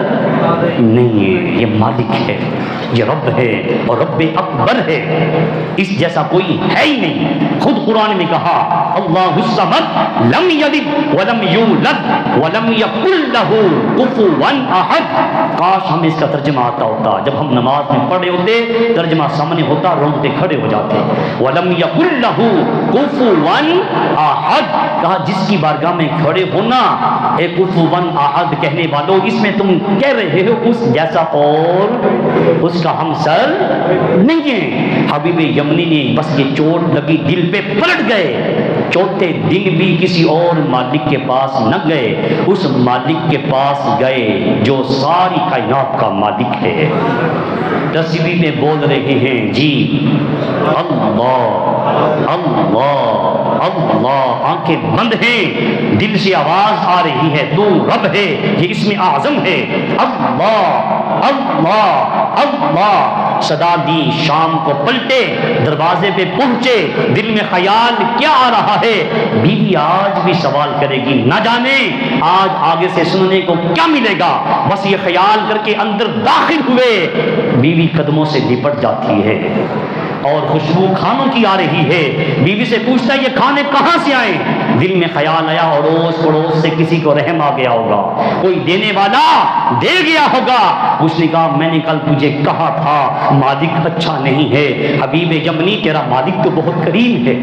نہیں ہے، یہ مالک ہے، یہ رب ہے اور رب اکبر ہے، اس جیسا کوئی ہے ہی نہیں۔ خود قرآن نے کہا اللہ الصمد لم یلد ولم یولد ولم یکن لہ کفوا احد۔ کاش ہمیں اس کا ترجمہ آتا ہوتا، جب ہم نماز میں پڑھے ہوتے ترجمہ سامنے ہوتا، رونگٹے کھڑے ہو جاتے۔ ولم یکن لہ کفوا احد، کہا جس کی بارگاہ میں کھڑے ہونا، اے کفوا احد کہنے والوں، اس میں تم کہہ رہے ہو اس جیسا اور اس کا ہم سر نہیں ہے۔ حبیب یمنی نے بس یہ چوٹ لگی دل پہ، پلٹ گئے، چوتھے دن بھی کسی اور مالک کے پاس نہ گئے، اس مالک کے پاس گئے جو ساری کائنات کا مالک ہے۔ تصویر میں بول رہے ہیں جی اللہ اللہ اللہ، آنکھیں بند ہیں، دل سے آواز آ رہی ہے تو رب ہے، یہ اسم اعظم ہے، اللہ اللہ اللہ۔ صدا دی، شام کو پلٹے، دروازے پہ پہنچے، دل میں خیال کیا آ رہا ہے؟ بیوی آج بھی سوال کرے گی، نہ جانے آج آگے سے سننے کو کیا ملے گا، بس یہ خیال کر کے اندر داخل ہوئے، بیوی قدموں سے لپٹ جاتی ہے اور خوشبو کھانوں کی آ رہی ہے۔ بیوی سے پوچھتا ہے یہ کھانے کہاں سے آئے؟ دل میں خیال آیا اڑوس پڑوس سے کسی کو رحم آ گیا ہوگا، کوئی دینے والا دے گیا ہوگا۔ اس نے کہا میں نے کل تجھے کہا تھا مالک اچھا نہیں ہے۔ حبیب یمنی تیرا مالک تو بہت کریم ہے،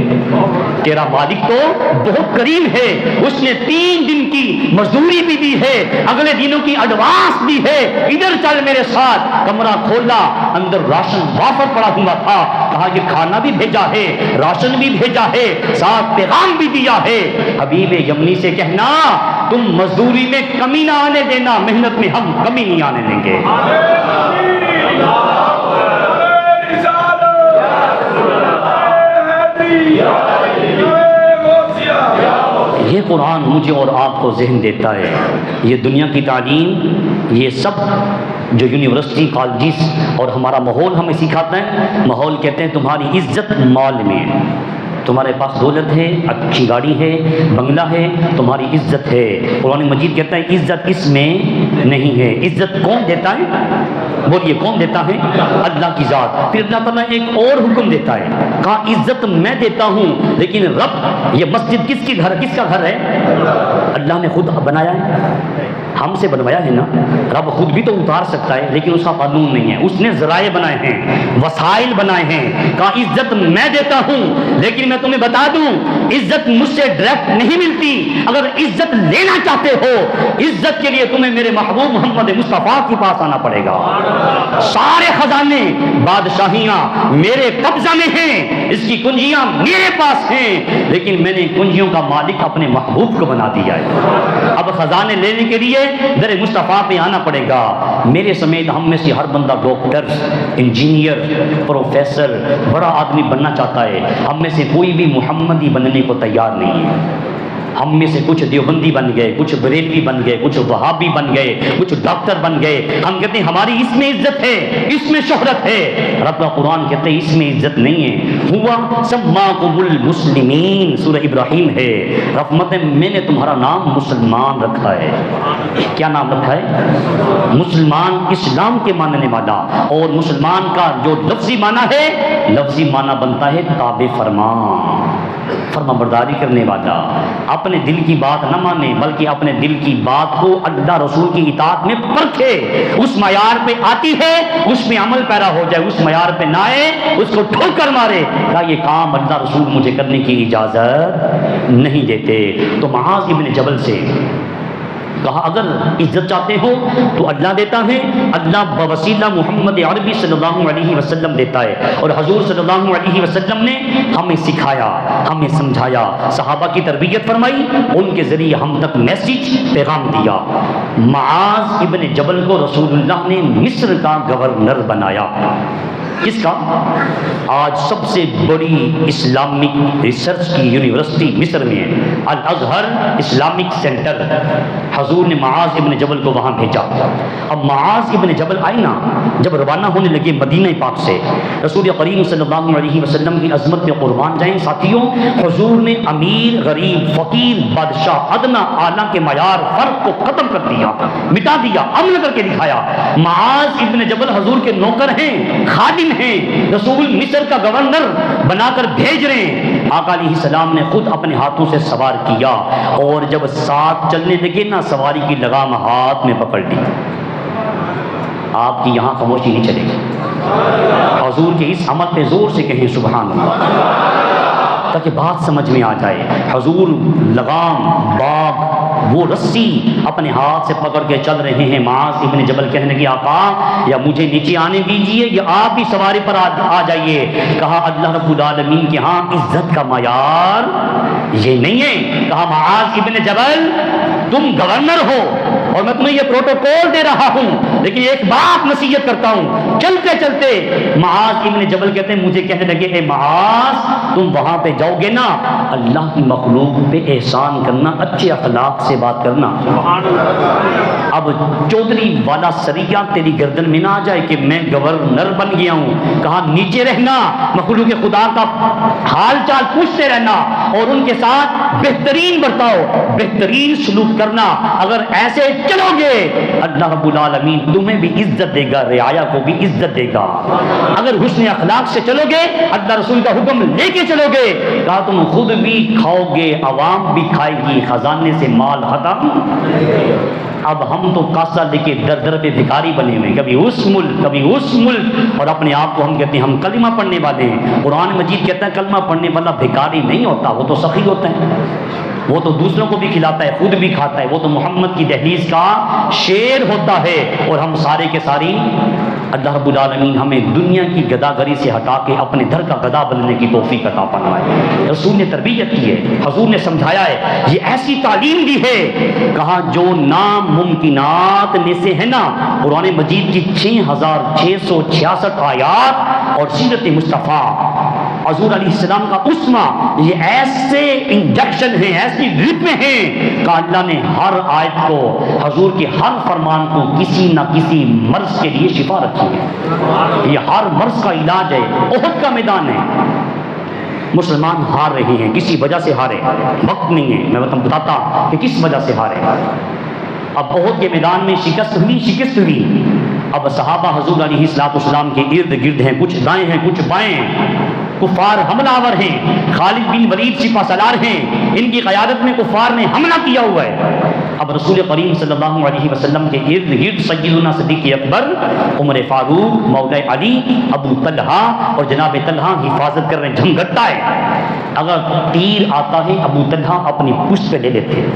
تیرا مالک تو بہت کریم ہے، اس نے 3 دن کی مزدوری بھی دی ہے، اگلے دنوں کی ایڈوانس دی ہے، ادھر چل میرے ساتھ۔ کمرہ کھولا، اندر راشن وافر پڑا ہوا تھا، کہا یہ کھانا بھی بھیجا ہے، راشن بھی بھیجا ہے، ساتھ پیغام بھی دیا ہے۔ حبیب یمنی سے کہنا تم مزدوری میں کمی نہ آنے دینا، محنت میں ہم کمی نہیں آنے دیں گے۔ یہ قرآن مجھے اور آپ کو ذہن دیتا ہے، یہ دنیا کی تعلیم، یہ سب جو یونیورسٹی کالجز اور ہمارا ماحول ہمیں سکھاتا ہے، ماحول کہتے ہیں تمہاری عزت مال میں ہے، تمہارے پاس دولت ہے، اچھی گاڑی ہے، بنگلہ ہے، تمہاری عزت ہے۔ قرآن مجید کہتا ہے عزت اس میں نہیں ہے۔ عزت کون دیتا ہے؟ بولیے کون دیتا ہے؟ اللہ کی ذات۔ پھر اللہ تعالیٰ ایک اور حکم دیتا ہے، کہا عزت میں دیتا ہوں، لیکن رب، یہ مسجد کس کا گھر ہے؟ اللہ نے خود بنایا ہے، ہم سے بنوایا ہے نا۔ رب خود بھی تو اتار سکتا ہے، لیکن اس کا قانون نہیں ہے، اس نے ذرائع بنائے ہیں، وسائل بنائے ہیں۔ کہا عزت میں دیتا ہوں، لیکن میں تمہیں بتا دوں عزت مجھ سے ڈائریکٹ نہیں ملتی۔ اگر عزت لینا چاہتے ہو، عزت کے لیے تمہیں میرے محبوب محمد مصطفیٰ کے پاس آنا پڑے گا۔ سارے خزانے، بادشاہیاں میرے قبضہ میں ہیں، اس کی کنجیاں میرے پاس ہیں، لیکن میں نے کنجیوں کا مالک اپنے محبوب کو بنا دیا ہے۔ اب خزانے لینے کے لیے در مصطفیٰ پہ آنا پڑے گا۔ میرے سمیت ہم میں سے ہر بندہ ڈاکٹر، انجینئر، پروفیسر، بڑا آدمی بننا چاہتا ہے، ہم میں سے کوئی بھی محمدی بننے کو تیار نہیں ہے۔ ہم میں سے کچھ دیوبندی بن گئے، کچھ بریلوی بن گئے، کچھ وہابی بن گئے، کچھ ڈاکٹر بن گئے۔ ہم کہتے ہیں ہماری اس میں عزت ہے، اس میں شہرت ہے۔ رب کا قرآن کہتے ہیں اس میں عزت نہیں ہے۔ ہوا سماکم المسلمین، سورہ ابراہیم ہے۔ رحمت ہے میں نے تمہارا نام مسلمان رکھا ہے۔ کیا نام رکھا ہے؟ مسلمان، اسلام کے ماننے والا۔ اور مسلمان کا جو لفظی معنی ہے، لفظی معنی بنتا ہے تابع فرمان، فرما برداری کرنے والا۔ اپنے دل کی بات نہ مانے، بلکہ اپنے دل کی بات کو اللہ رسول کی اطاعت میں پرکھے، اس معیار پہ آتی ہے اس میں عمل پیرا ہو جائے، اس معیار پہ نہ آئے اس کو ٹھوکر مارے، کہا یہ کام اللہ رسول مجھے کرنے کی اجازت نہیں دیتے۔ تو معاذ ابن جبل سے کہا اگر عزت چاہتے ہو تو اللہ دیتا ہے، اللہ بوسیلہ محمد عربی صلی اللہ علیہ وسلم دیتا ہے۔ اور حضور صلی اللہ علیہ وسلم نے ہمیں سکھایا، ہمیں سمجھایا، صحابہ کی تربیت فرمائی، ان کے ذریعے ہم تک میسیج، پیغام دیا۔ معاذ ابن جبل کو رسول اللہ نے مصر کا گورنر بنایا۔ کس کا؟ آج سب سے بڑی اسلامک ریسرچ کی یونیورسٹی مصر میں ہے، الازہر اسلامک سینٹر۔ حضور نے معاذ ابن جبل کو وہاں بھیجا۔ اب معاذ ابن جبل آئے نا، جب روانہ ہونے لگے مدینہ پاک سے، رسول کریم صلی اللہ علیہ وسلم کی عظمت میں قربان جائیں ساتھیوں، حضور نے امیر، غریب، فقیر، بادشاہ، ادنا، اعلیٰ کے معیار، فرق کو ختم کر دیا، مٹا دیا، عمل کر کے دکھایا۔ معاذ ابن جبل حضور کے نوکر ہیں، خادم ہیں، رسول مصر کا گورنر بنا کر بھیج رہے ہیں۔ آقا علیہ السلام نے خود اپنے ہاتھوں سے سوار کیا، اور جب ساتھ چلنے لگے نا، سواری کی لگام ہاتھ میں پکڑ لی۔ آپ کی یہاں خاموشی نہیں چلے گی، حضور کے اس عمل پہ زور سے کہیں سبحان اللہ، تاکہ بات سمجھ میں آ جائے۔ حضور لگام، باغ، وہ رسی اپنے ہاتھ سے پکڑ کے چل رہے ہیں۔ معاذ ابن جبل کہنے لگے آقا یا مجھے نیچے آنے دیجئے یا آپ ہی سواری پر آ جائیے۔ کہا اللہ رب العالمین کے ہاں عزت کا معیار یہ نہیں ہے۔ کہا معاذ ابن جبل تم گورنر ہو اور میں تمہیں یہ پروٹوکول دے رہا ہوں، لیکن ایک بات نصیحت کرتا ہوں، چلتے چلتے معاذ ابن جبل کہتے ہیں مجھے کہنے لگے اے معاذ تم وہاں پہ جاؤ گے نا، اللہ کی مخلوق پہ احسان کرنا، اچھے اخلاق سے بات کرنا۔ اب چودھری والا سریہ تیری گردن میں نہ آ جائے کہ میں گورنر بن گیا ہوں۔ کہا نیچے رہنا، مخلوق خدا کا حال چال پوچھتے رہنا اور ان کے ساتھ بہترین برتاؤ، بہترین سلوک کرنا۔ اگر ایسے چلو گے اللہ رب العالمین تمہیں بھی عزت دے گا، رعایا کو بھی عزت دے گا۔ اگر حسن اخلاق سے چلو گے، اللہ رسول کا حکم لے کے چلو گے، کہا تم خود بھی کھاؤ گے، عوام بھی کھائے گی، خزانے سے مال ختم۔ اب ہم تو کاسا لے کے در در پہ بھکاری بنے ہوئے، کبھی اس ملک کبھی اس ملک، اور اپنے آپ کو ہم کہتے ہیں ہم کلمہ پڑھنے والے ہیں۔ قرآن مجید کہتا ہے کلمہ پڑھنے والا بھکاری نہیں ہوتا، وہ تو سخی ہوتا ہے، وہ تو دوسروں کو بھی کھلاتا ہے، خود بھی کھاتا ہے، وہ تو محمد کی دہلیز کا شیر ہوتا ہے۔ اور ہم سارے کے ساری اللہ رب العالمین ہمیں دنیا کی گداگری سے ہٹا کے اپنے گھر کا گدا بننے کی توفیق عطا فرمائے۔ رسول نے تربیت کی ہے، حضور نے سمجھایا ہے، یہ ایسی تعلیم دی ہے، کہا جو ناممکنات میں سے ہے نا، قرآن مجید کی 6666 آیات اور سیرت مصطفیٰ حضور علیہ السلام کا اسمہ، یہ ایسے انجیکشن ہیں، ایسی رت میں ہیں کہ اللہ نے ہر آیت کو، حضور کے ہر فرمان کو کسی نہ کسی مرض کے لیے شفا رکھی ہے۔ یہ ہر مرض کا علاج ہے۔ احد کا میدان ہے، مسلمان ہار رہے ہیں، کسی وجہ سے ہارے، وقت نہیں ہے میں بتاتا ہوں کہ کس وجہ سے ہارے۔ اب احد کے میدان میں شکست ہوئی۔ اب صحابہ حضور علیہ السلام کے ارد گرد ہیں، کچھ دائیں ہیں کچھ بائیں ہیں، کفار حملہ آور ہیں، خالد بن ولید سپہ سالار ہیں، ان کی قیادت میں کفار نے حملہ کیا ہوا ہے۔ اب رسول کریم صلی اللہ علیہ وسلم کے ارد گرد سیدنا صدیق اکبر، عمر فاروق، مولا علی، ابو طلحہ اور جناب طلحہ حفاظت کر رہے ہیں، جھمگٹا ہے۔ اگر تیر آتا ہے ابو طلحہ اپنی پشت پہ لے لیتے،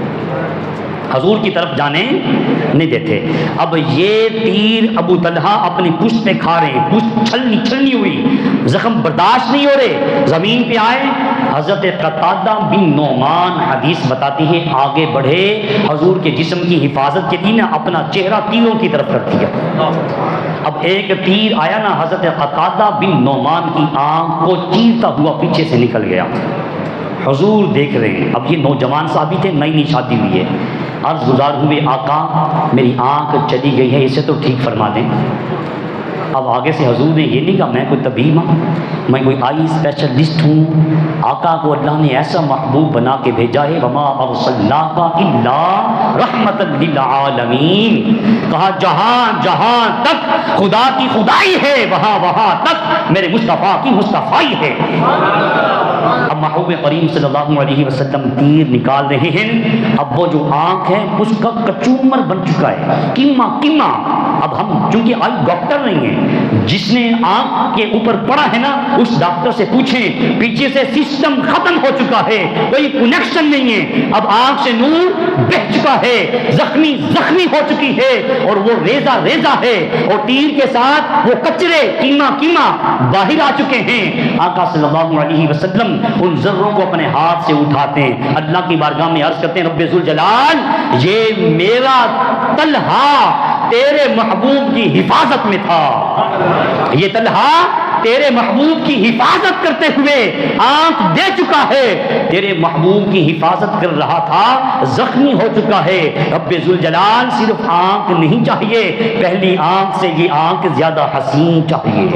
حضور کی طرف جانے نہیں دیتے۔ اب یہ تیر ابو طلحہ اپنی پشت پہ کھا رہے ہیں، پشت چھلنی ہوئی، زخم برداشت نہیں ہو رہے، زمین پہ آئے۔ حضرت قتادہ بن نعمان حدیث بتاتی ہے آگے بڑھے، حضور کے جسم کی حفاظت کے لیے اپنا چہرہ تیروں کی طرف کر دیا۔ اب ایک تیر آیا نا، حضرت قتادہ بن نعمان کی آنکھ کو چیرتا ہوا پیچھے سے نکل گیا۔ حضور دیکھ رہے ہیں، اب یہ نوجوان صحابی تھے، نئی شادی ہوئی ہے، عرض گزار ہوئے آقا میری آنکھ چلی گئی ہے، اسے تو ٹھیک فرما دیں۔ اب آگے سے حضور نے یہ نہیں کہا میں کوئی طبیب ہوں، میں کوئی آئی اسپیشلسٹ ہوں، آقا کو اللہ نے ایسا محبوب بنا کے بھیجا ہے، وما ارسلناک الا رحمۃ للعالمین، کہا جہاں تک خدا کی خدائی ہے وہاں تک میرے مصطفیٰ کی مصطفائی ہے۔ اب محبوب کریم صلی اللہ علیہ وسلم تیر نکال رہے ہیں، اب وہ جو آنکھ ہے اس کا کچومر بن چکا ہے، کیما۔ اب ہم چونکہ آئی ڈاکٹر نہیں ہیں، جس نے آنکھ کے اوپر پڑا ہے نا اس ڈاکٹر سے پوچھیں، پیچھے سے سسٹم ختم ہو چکا ہے، کوئی کنیکشن نہیں ہے، اب آنکھ سے نور بہہ چکا ہے، زخمی ہو چکی ہے، اور وہ ریزہ ہے، اور تیر کے ساتھ وہ کچرے کیما باہر آ چکے ہیں۔ آقا صلی اللہ علیہ وسلم ان ذروں کو اپنے ہاتھ سے اٹھاتے ہیں، اللہ کی بارگاہ میں عرض کرتے ہیں رب ذوالجلال یہ میرا طلحہ تیرے محبوب کی حفاظت میں تھا، یہ طلحہ تیرے محبوب کی حفاظت کرتے ہوئے آنکھ دے چکا ہے، تیرے محبوب کی حفاظت کر رہا تھا، زخمی ہو چکا ہے۔ رب ذوالجلال صرف آنکھ نہیں چاہیے، پہلی آنکھ سے یہ آنکھ زیادہ حسین چاہیے۔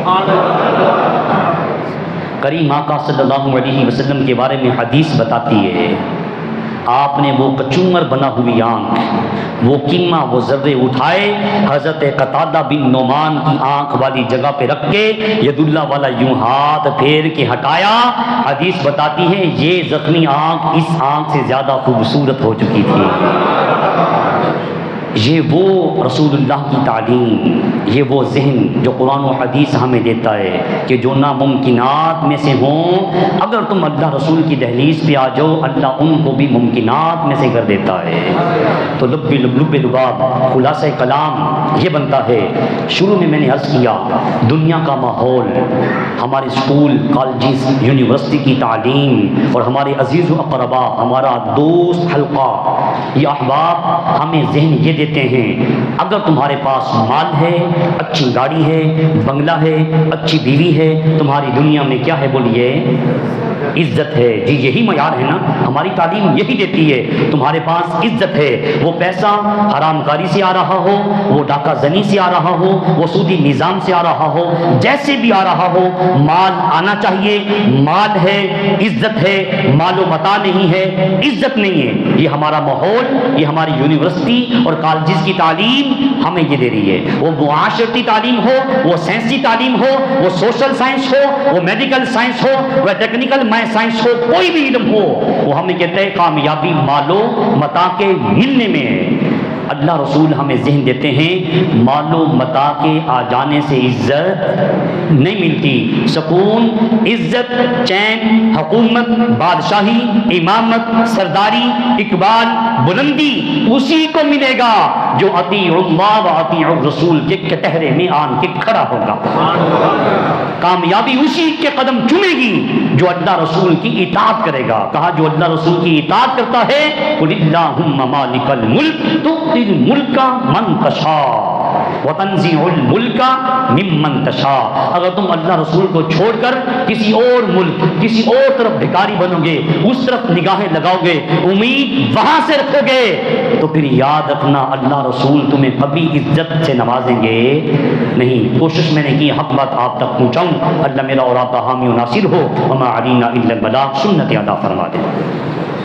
کریم آقا صلی اللہ علیہ وسلم کے بارے میں حدیث بتاتی ہے آپ نے وہ کچومر بنا ہوئی آنکھ، وہ کیما، وہ ذرے اٹھائے، حضرت قتادہ بن نعمان کی آنکھ والی جگہ پہ رکھ کے ید اللہ والا یوں ہاتھ پھیر کے ہٹایا۔ حدیث بتاتی ہے یہ زخمی آنکھ اس آنکھ سے زیادہ خوبصورت ہو چکی تھی۔ یہ وہ رسول اللہ کی تعلیم، یہ وہ ذہن جو قرآن و حدیث ہمیں دیتا ہے کہ جو ناممکنات میں سے ہوں، اگر تم اللہ رسول کی دہلیز پہ آ جاؤ اللہ ان کو بھی ممکنات میں سے کر دیتا ہے۔ تو لب لباب خلاصہ کلام یہ بنتا ہے، شروع میں نے عرض کیا دنیا کا ماحول، ہمارے اسکول کالجز یونیورسٹی کی تعلیم اور ہمارے عزیز و اقربا، ہمارا دوست حلقہ، یہ احباب ہمیں ذہن یہ دیتے ہیں اگر تمہارے پاس مال ہے، اچھی گاڑی ہے، بنگلہ ہے، اچھی بیوی ہے، تمہاری دنیا میں کیا ہے بولیے؟ عزت ہے۔ جی یہی معیار ہے نا، ہماری تعلیم یہی دیتی ہے، تمہارے پاس عزت ہے، وہ پیسہ حرام کاری سے آ رہا ہو، وہ ڈاکہ زنی سے آ رہا ہو، وہ سودی نظام سے آ رہا ہو، جیسے بھی آ رہا ہو مال آنا چاہیے، مال ہے، عزت ہے، مال و متاع نہیں ہے، عزت نہیں ہے۔ یہ ہمارا ماحول، یہ ہماری یونیورسٹی اور کالجز کی تعلیم ہمیں یہ دے رہی ہے، وہ معاشرتی تعلیم ہو، وہ سائنسی تعلیم ہو، وہ سوشل سائنس ہو، وہ میڈیکل سائنس ہو، وہ ٹیکنیکل سائنس ہو، کوئی بھی علم ہو، وہ ہمیں کہتے ہیں کامیابی مال و متاع کے ملنے میں ہے۔ اللہ رسول ہمیں ذہن دیتے ہیں مال و متاع کے آ جانے سے عزت نہیں ملتی، سکون، عزت، چین، حکومت، بادشاہی، امامت، سرداری، اقبال، بلندی اسی کو ملے گا جو اطیع اللہ و اطیع الرسول کے کٹہرے میں آن کے کھڑا ہوگا۔ کامیابی اسی کے قدم چومے گی جو اللہ رسول کی اطاعت کرے گا۔ کہا جو اللہ رسول کی اطاعت کرتا ہے قل اللہم مالک الملک تؤتی الملک من تشاء، وَتَنزِعُ الْمُلْكَ مِمَّنْ تَشَاءُ، اگر تم اللہ رسول کو چھوڑ کر کسی اور ملک، کسی اور طرف بھکاری بنو گے، اس طرف نگاہیں لگاؤ گے، امید وہاں سے رکھو گے، تو پھر یاد رکھنا اللہ رسول تمہیں کبھی عزت سے نوازیں گے نہیں۔ کوشش میں نے کی حق بات آپ تک پہنچاؤں، اللہ میرا اور آپ کا حامی و ناصر ہو۔ وما علینا الا البلاغ، سنت ادا فرما دے۔